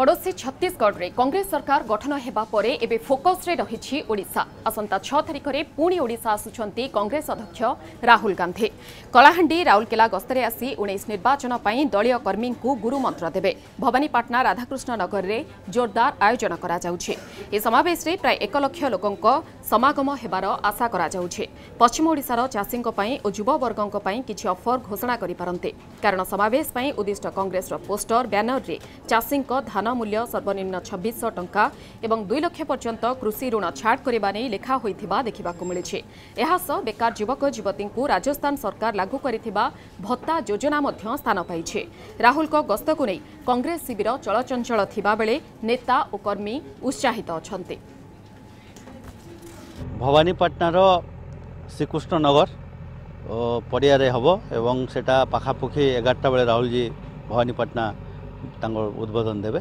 पड़ोशी छत्तीसगढ़ में कांग्रेस सरकार गठन हेबा परे एबे फोकस रे रहिछि ओडिशा। आसंता 6 तारिख रे पुणी ओडिशा आसुछंती कांग्रेस अध्यक्ष राहुल गांधी। कलाहांडी राउरकेला गस्तरे आसी 19 निर्वाचन पई दलीय कर्मी को गुरु मंत्र देबे। भवानीपाटना राधाकृष्ण नगर रे जोरदार आयोजन करा जाउछि। ए समावेश रे प्राय 1 लाख लोकंक समागम हेबार आशा करा जाउछि। पश्चिम ओडिशार चाषींक पई ओ युवा वर्गंक पई किछि ऑफर घोषणा करि पारन्ते, कारण समावेश पई उद्दिष्ट कांग्रेस रो पोस्टर बैनर रे चाषींक धान मूल्य सर्वनिम्न 2600 टंका एवं 2 लाख पर्यंत कृषि ऋण छाड़ करबा नै लेखा होइथिबा देखिबाकू मिलिछि। एहास बेकार युवक युवती को राजस्थान सरकार लागू करिथिबा भत्ता योजना मध्य स्थान पाइछि। राहुल को गस्त को नै कांग्रेस शिविर चलचंचल थिबा बेले नेता और कर्मी उत्साहित अछंती। भवानीपाटनार श्रीकृष्ण नगर पड़िया हम एवं सेटा पाखापाखि 11टा बेले राहुल जी भवानीपाटना उद्बोधन देवे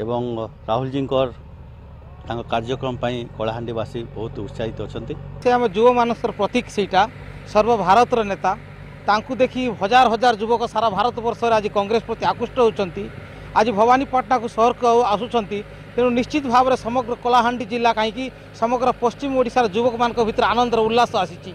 एवं राहुल जी कार्यक्रम कलाहांडीवासी बहुत उत्साहित अच्छा से आम युव मानस प्रतीक सेटा सर्वभारत नेता तांकु देखी हजार हजार युवक सारा भारत वर्ष आज कांग्रेस प्रति आकृष्ट होती। आज भवानीपाटना को शहर को आसुंच तेणु निश्चित भाव में समग्र कलाहांडी जिला कहीं समग्र पश्चिम ओडिशार युवक मान भीतर आनंदर उल्लास आसी।